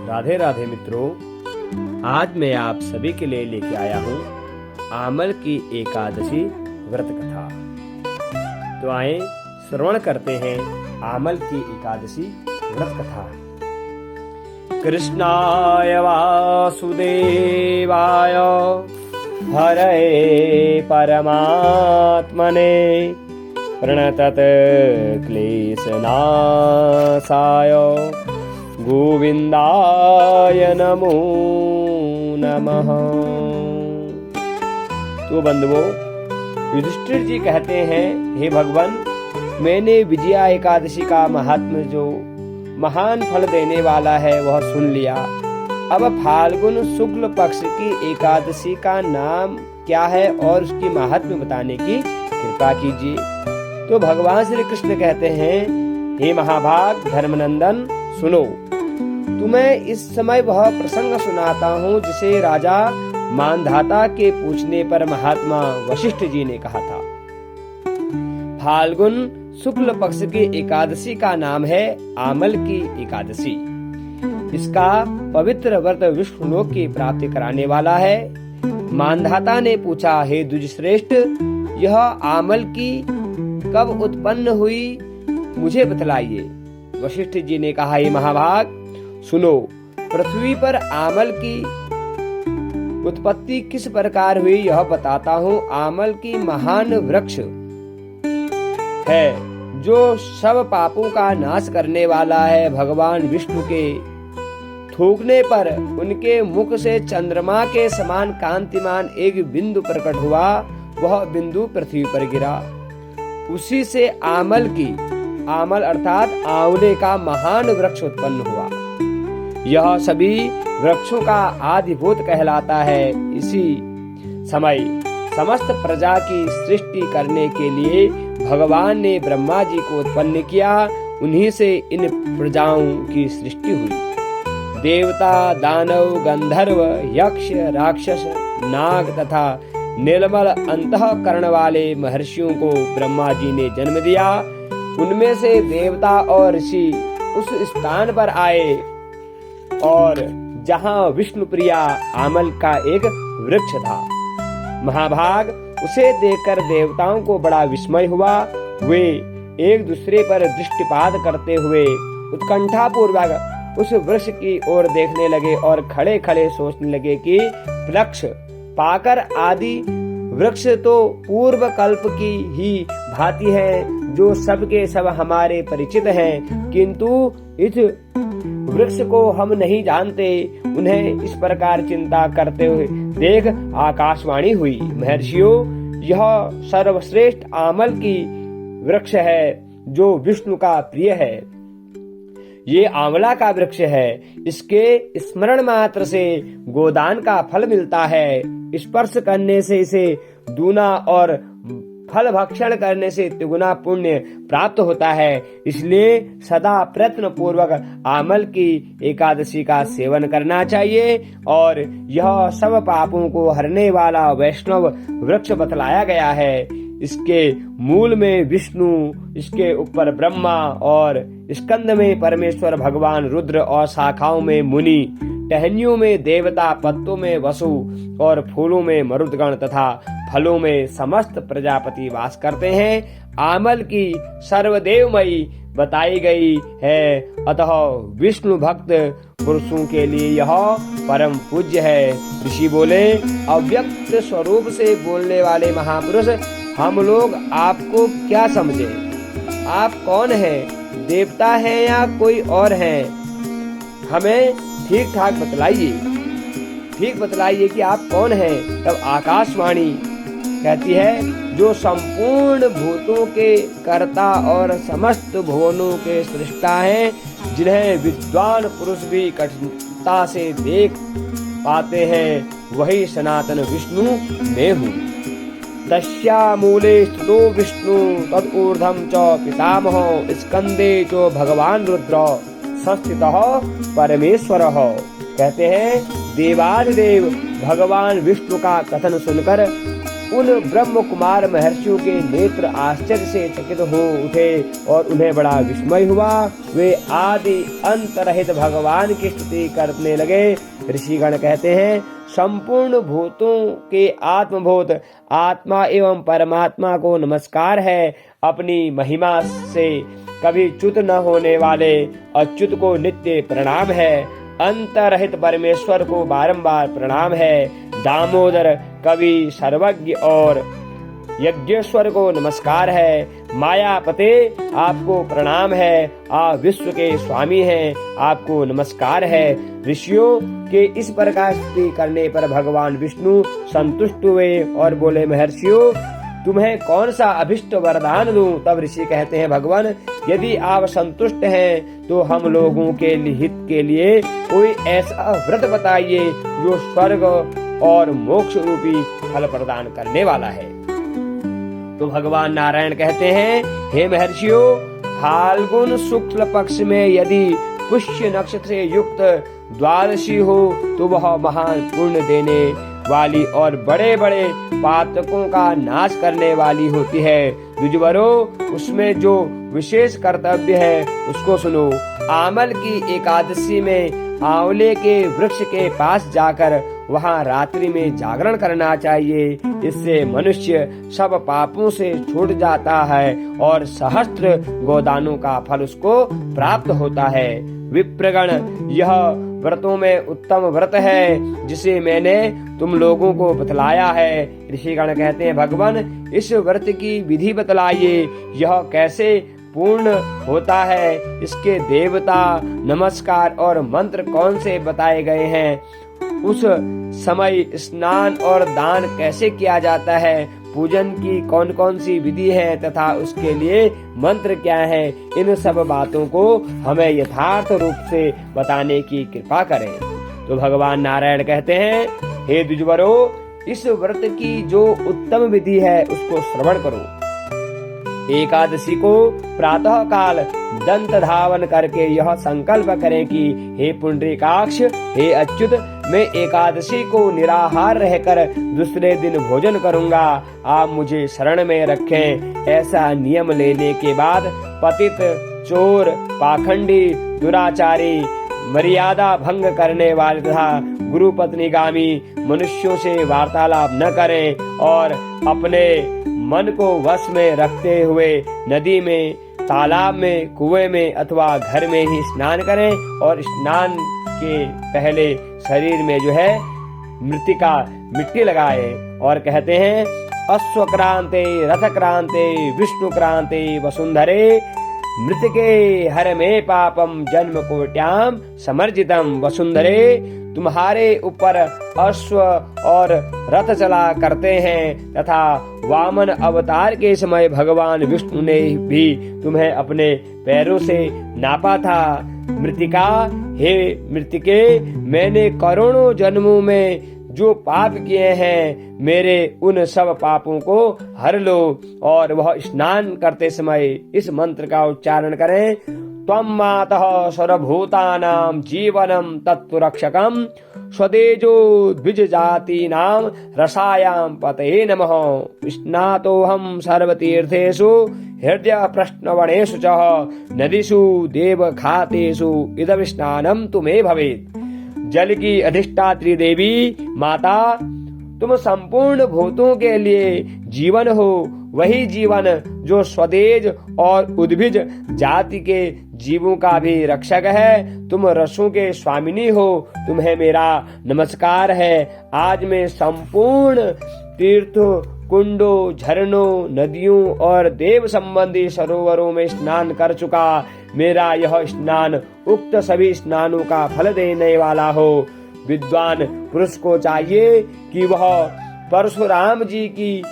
राधे राधे मित्रों, आज मैं आप सभी के लिए लेके आया हूँ आमल की एकादशी व्रत कथा। तो आए श्रवण करते हैं आमल की एकादशी व्रत कथा। कृष्णाय वासुदेवाय हरये परमात्मने प्रणतत क्लेशनाशाय गोविंदाय नमो नमः। तो बंधुओं, युधिष्ठिर जी कहते हैं, हे भगवान, मैंने विजया एकादशी का महात्म्य जो महान फल देने वाला है वह सुन लिया। अब फाल्गुन शुक्ल पक्ष की एकादशी का नाम क्या है और उसकी महात्म्य बताने की कृपा कीजिए। तो भगवान श्री कृष्ण कहते हैं, हे महाभाग धर्मनंदन, सुनो, तुम्हें इस समय वह प्रसंग सुनाता हूँ जिसे राजा मानधाता के पूछने पर महात्मा वशिष्ठ जी ने कहा था। फाल्गुन शुक्ल पक्ष की एकादशी का नाम है आमल की एकादशी। इसका पवित्र व्रत विष्णुलोक की प्राप्ति कराने वाला है। मानधाता ने पूछा, हे द्विजश्रेष्ठ, यह आमल की कब उत्पन्न हुई, मुझे बतलाइए। वशिष्ठ जी ने कहा, हे महाभाग, सुनो, पृथ्वी पर आमल की उत्पत्ति किस प्रकार हुई यह बताता हूँ। आमल की महान वृक्ष है जो सब पापों का नाश करने वाला है। भगवान विष्णु के थूकने पर उनके मुख से चंद्रमा के समान कांतिमान एक बिंदु प्रकट हुआ। वह बिंदु पृथ्वी पर गिरा। उसी से आमल अर्थात आंवले का महान वृक्ष उत्पन्न हुआ। यह सभी वृक्षों का आदिभूत कहलाता है। इसी समय समस्त प्रजा की सृष्टि करने के लिए भगवान ने ब्रह्मा जी को उत्पन्न किया। उन्हीं से इन प्रजाओं की सृष्टि हुई। देवता, दानव, गंधर्व, यक्ष, राक्षस, नाग तथा निर्मल अंतःकरण वाले महर्षियों को ब्रह्मा जी ने जन्म दिया। उनमें से देवता और ऋषि उस स्थान पर आए और जहाँ विष्णु प्रिया आमल का एक वृक्ष था। महाभाग, उसे देखकर देवताओं को बड़ा विस्मय हुआ। वे एक दूसरे पर दृष्टिपात करते हुए उत्कंठा पूर्वक उस वृक्ष की ओर देखने लगे और खड़े खड़े सोचने लगे कि वृक्ष पाकर आदि वृक्ष तो पूर्व कल्प की ही भांति है, जो सबके सब हमारे परिचित हैं, किंतु इस वृक्ष को हम नहीं जानते। उन्हें इस प्रकार चिंता करते हुए देख आकाशवाणी हुई, महर्षियों, यह सर्वश्रेष्ठ आमल की वृक्ष है जो विष्णु का प्रिय है। ये आंवला का वृक्ष है। इसके स्मरण मात्र से गोदान का फल मिलता है। स्पर्श करने से इसे दूना और फल भक्षण करने से तिगुना पुण्य प्राप्त होता है। इसलिए सदा प्रयत्न पूर्वक आमल की एकादशी का सेवन करना चाहिए। और यह सब पापों को हरने वाला वैष्णव वृक्ष बतलाया गया है। इसके मूल में विष्णु, इसके ऊपर ब्रह्मा और स्कंद में परमेश्वर भगवान रुद्र और शाखाओं में मुनि, टहनियों में देवता, पत्तों में वसु और फूलों में मरुदगण तथा फलों में समस्त प्रजापति वास करते हैं। आमल की सर्वदेवमयी बताई गई है। अतः विष्णु भक्त पुरुषों के लिए यह परम पूज्य है। ऋषि बोले, अव्यक्त स्वरूप से बोलने वाले महापुरुष, हम लोग आपको क्या समझे? आप कौन हैं? देवता हैं या कोई और हैं? हमें ठीक ठाक बतलाइए। ठीक बतलाइए कि आप कौन हैं। तब आकाशवाणी कहती है, जो संपूर्ण भूतों के कर्ता और समस्त भुवनों के सृष्टा हैं, जिन्हें विद्वान पुरुष भी कठिनता से देख पाते हैं, वही सनातन विष्णु मैं हूँ। तस्या मूले स्थितो विष्णु तदूर्ध्वं च पितामहो स्कंदे च भगवान रुद्र संस्थितः परमेश्वरः। कहते हैं, देवाधिदेव भगवान विष्णु का कथन सुनकर उन ब्रह्म कुमार महर्षियों के नेत्र आश्चर्य से चकित हो उठे और उन्हें बड़ा विस्मय हुआ। वे आदि अंत रहित भगवान की स्तुति करने लगे। ऋषिगण कहते हैं, संपूर्ण भूतों के आत्मभूत आत्मा एवं परमात्मा को नमस्कार है। अपनी महिमा से कभी च्युत न होने वाले अच्युत को नित्य प्रणाम है। अंतरहित परमेश्वर को बारंबार प्रणाम है। दामोदर कवि सर्वज्ञ और यज्ञेश्वर को नमस्कार है। मायापते आपको प्रणाम है। आप विश्व के स्वामी हैं, आपको नमस्कार है। ऋषियों के इस प्रकार स्तुति करने पर भगवान विष्णु संतुष्ट हुए और बोले, महर्षियों तुम्हें कौन सा अभिष्ट वरदान दूं? तब ऋषि कहते हैं, भगवान यदि आप संतुष्ट हैं तो हम लोगों के हित के लिए कोई ऐसा व्रत बताइए जो स्वर्ग और मोक्ष रूपी फल प्रदान करने वाला है। तो भगवान नारायण कहते हैं, हे महर्षियों, फाल्गुन शुक्ल पक्ष में यदि पुष्य नक्षत्र से युक्त द्वादशी हो तो वह महान पुण्य देने वाली और बड़े बड़े पातकों का नाश करने वाली होती है। द्विजवरो, उसमें जो विशेष कर्तव्य है उसको सुनो। आमल की एकादशी में आंवले के वृक्ष के पास जाकर वहां रात्रि में जागरण करना चाहिए। इससे मनुष्य सब पापों से छूट जाता है और सहस्त्र गोदानों का फल उसको प्राप्त होता है। विप्रगण, यह व्रतों में उत्तम व्रत है जिसे मैंने तुम लोगों को बतलाया है। ऋषिगण कहते हैं, भगवान इस व्रत की विधि बतलाइए। यह कैसे पूर्ण होता है, इसके देवता, नमस्कार और मंत्र कौन से बताए गए हैं, उस समय स्नान और दान कैसे किया जाता है, पूजन की कौन कौन सी विधि है तथा उसके लिए मंत्र क्या है, इन सब बातों को हमें यथार्थ रूप से बताने की कृपा करें। तो भगवान नारायण कहते हैं, हे द्विजवरो, इस व्रत की जो उत्तम विधि है उसको श्रवण करो। एकादशी को प्रातः काल दंत धावन करके यह संकल्प करें कि हे पुंडरीकाक्ष, हे अच्युत, मैं एकादशी को निराहार रहकर दूसरे दिन भोजन करूंगा। आप मुझे शरण में रखें। ऐसा नियम लेने के बाद पतित, चोर, पाखंडी, दुराचारी, मर्यादा भंग करने वाले तथा गुरु पत्नीगामी मनुष्यों से वार्तालाप न करें और अपने मन को वश में रखते हुए नदी में, तालाब में, कुएं में अथवा घर में ही स्नान करें और स्नान के पहले शरीर में जो है मृतिका मिट्टी लगाए। और कहते हैं, अश्वक्रांते रथक्रांते विष्णुक्रांते वसुंधरे मृतके हर में पापम जन्म कोट्याम समर्जितम। वसुंधरे, तुम्हारे ऊपर अश्व और रथ चला करते हैं तथा वामन अवतार के समय भगवान विष्णु ने भी तुम्हें अपने पैरों से नापा था। मृतिका, हे मृतिके, मैंने करोड़ों जन्मों में जो पाप किए हैं मेरे उन सब पापों को हर लो। और वह स्नान करते समय इस मंत्र का उच्चारण करें, त्वं मातः सर्वभूतानां जीवनं तत्तुरक्षकं स्वतेजो द्विजजातीनां रसायां पतये नमः। स्नातोऽहं सर्वतीर्थेषु हृदय प्रश्नवणेषु च नदीषु देवखातेषु इदं स्नानं तुमे भवेत्। जल की अधिष्ठात्री देवी माता, तुम संपूर्ण भूतों के लिए जीवन हो। वही जीवन जो स्वदेज और उद्भिज जाति के जीवों का भी रक्षक है। तुम रसों के स्वामिनी हो। तुम्हें मेरा नमस्कार है। आज मैं संपूर्ण तीर्थों, कुंडों, झरनों, नदियों और देव संबंधी सरोवरों में स्नान कर चुका। मेरा यह स्नान उक्त सभी स्नानों का फल देने वाला हो। विद्वान पुरुष को चाहिए कि वह परशुराम जी की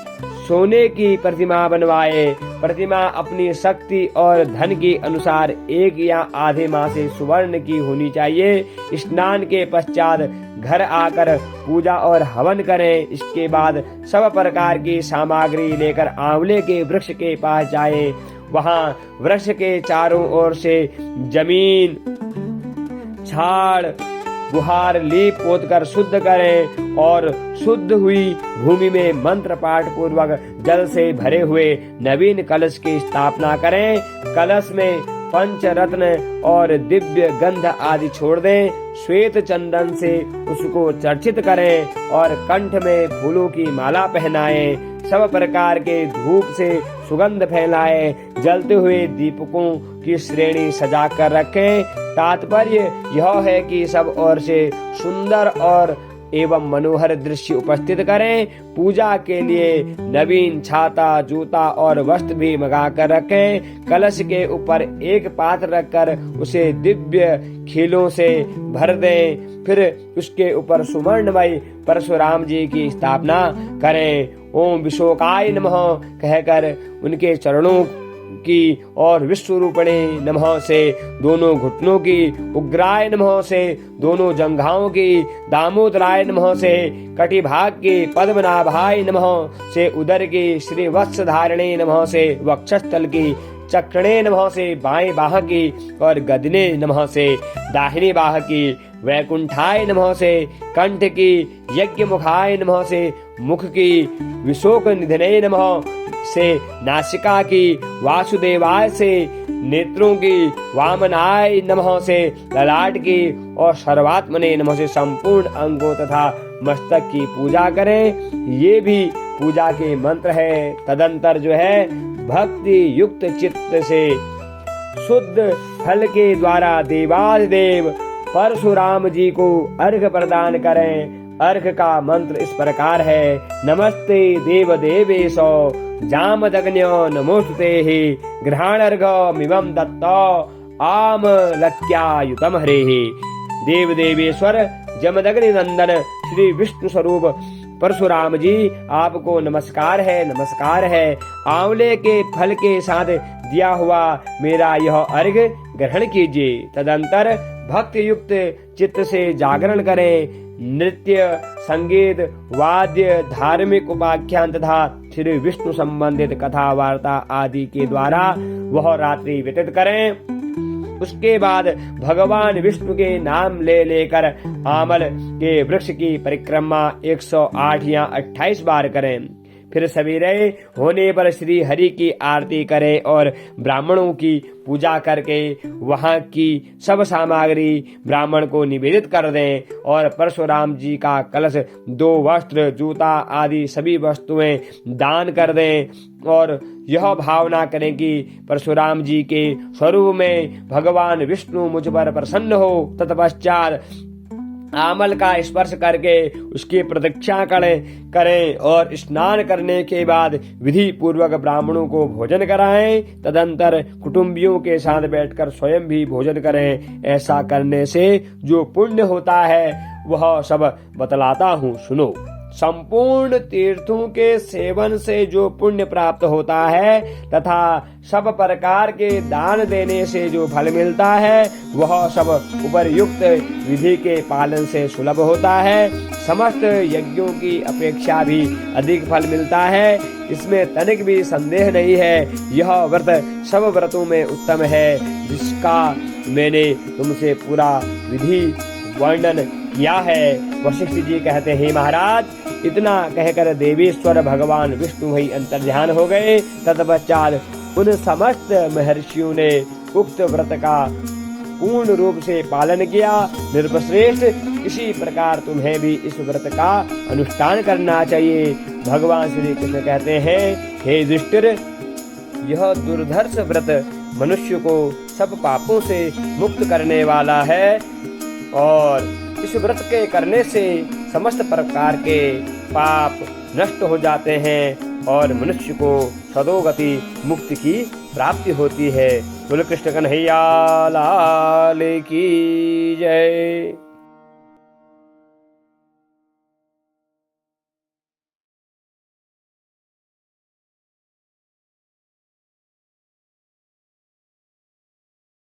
सोने की प्रतिमा बनवाए। प्रतिमा अपनी शक्ति और धन के अनुसार 1 या आधे माह से सुवर्ण की होनी चाहिए। स्नान के पश्चात घर आकर पूजा और हवन करें। इसके बाद सब प्रकार की सामग्री लेकर आंवले के वृक्ष के पास जाएं। वहां वृक्ष के चारों ओर से जमीन, झाड़, गुहार लीप पोत कर शुद्ध करें और शुद्ध हुई भूमि में मंत्र पाठ पूर्वक जल से भरे हुए नवीन कलश की स्थापना करें। कलश में पंचरत्न और दिव्य गंध आदि छोड़ दें। श्वेत चंदन से उसको चर्चित करें और कंठ में फूलों की माला पहनाएं। सब प्रकार के धूप से सुगंध फैलाएं। जलते हुए दीपकों की श्रेणी सजा कर रखें। तात्पर्य यह है कि सब ओर से सुंदर और एवं मनोहर दृश्य उपस्थित करें। पूजा के लिए नवीन छाता, जूता और वस्त्र भी मंगा कर रखें। कलश के ऊपर एक पात्र रखकर उसे दिव्य खीलों से भर दें। फिर उसके ऊपर सुवर्णमय परशुराम जी की स्थापना करें। ओम विशोकाय नमः कहकर उनके चरणों की और विश्वरूपणे नमः से दोनों घुटनों की, उग्राय नमः से दोनों जंघाओं की, दामोदराय नमः से कटिभाग की, पद्मनाभाय नमः से उदर की, श्री वत्स धारिणे नमः से वक्षस्थल की, चक्रणे नमः से बाएं बाह की और गदने नमः से दाहिनी बाह की, वैकुंठाय नमः से कंठ की, यज्ञ मुखाय नमः से मुख की, विशोक निधने नमः से नासिका की, वासुदेवाय से नेत्रों की, वामनाय नमः से ललाट की और सर्वात्मने नमः से संपूर्ण अंगों तथा मस्तक की पूजा करें। ये भी पूजा के मंत्र है। तदंतर जो है भक्ति युक्त चित्त से शुद्ध फल के द्वारा देवाधिदेव परशुराम जी को अर्घ प्रदान करें। अर्घ का मंत्र इस प्रकार है। नमस्ते देव देवेशो जामदग्न्यो नमोस्तुते हि गृहाणर्घमिमं दत्तो आमलक्यायुतम हरेः। देव देवेश्वर जमदग्नि नंदन श्री विष्णु स्वरूप परशुराम जी आपको नमस्कार है, नमस्कार है। आंवले के फल के साथ दिया हुआ मेरा यह अर्घ ग्रहण कीजिए। तदंतर भक्ति युक्त चित्त से जागरण करें। नृत्य, संगीत, वाद्य, धार्मिक उपाख्यान तथा श्री विष्णु संबंधित कथा वार्ता आदि के द्वारा वह रात्रि व्यतीत करें। उसके बाद भगवान विष्णु के नाम ले लेकर आमल के वृक्ष की परिक्रमा 108 या 28 बार करें। फिर सवेरे होने पर श्री हरि की आरती करें और ब्राह्मणों की पूजा करके वहां की सब सामग्री ब्राह्मण को निवेदित कर दें और परशुराम जी का कलश, 2 वस्त्र, जूता आदि सभी वस्तुएं दान कर दें और यह भावना करें कि परशुराम जी के स्वरूप में भगवान विष्णु मुझ पर प्रसन्न हो। तत्पश्चात आमल का स्पर्श करके उसकी प्रदक्षिणा करें और स्नान करने के बाद विधि पूर्वक ब्राह्मणों को भोजन कराएं। तदंतर कुटुंबियों के साथ बैठकर स्वयं भी भोजन करें। ऐसा करने से जो पुण्य होता है वह सब बतलाता हूँ, सुनो। संपूर्ण तीर्थों के सेवन से जो पुण्य प्राप्त होता है तथा सब प्रकार के दान देने से जो फल मिलता है वह सब उपर्युक्त विधि के पालन से सुलभ होता है। समस्त यज्ञों की अपेक्षा भी अधिक फल मिलता है, इसमें तनिक भी संदेह नहीं है। यह व्रत सब व्रतों में उत्तम है, जिसका मैंने तुमसे पूरा विधि वर्णन किया है। वशिष्ठ जी कहते हैं, महाराज, इतना कहकर देवेश्वर भगवान विष्णु ही अंतर्ध्यान हो गए। तत्पश्चात उन समस्त महर्षियों ने उक्त व्रत का पूर्ण रूप से पालन किया। निर्वश्रेष्ठ, इसी प्रकार तुम्हें भी इस व्रत का अनुष्ठान करना चाहिए। भगवान श्री कृष्ण कहते हैं, हे युधिष्ठिर, यह दुर्धर्ष व्रत मनुष्य को सब पापों से मुक्त करने वाला है और इस व्रत के करने से समस्त प्रकार के पाप नष्ट हो जाते हैं और मनुष्य को सदोगति मुक्ति की प्राप्ति होती है। बोलो कृष्ण कन्हैया लाल की जय।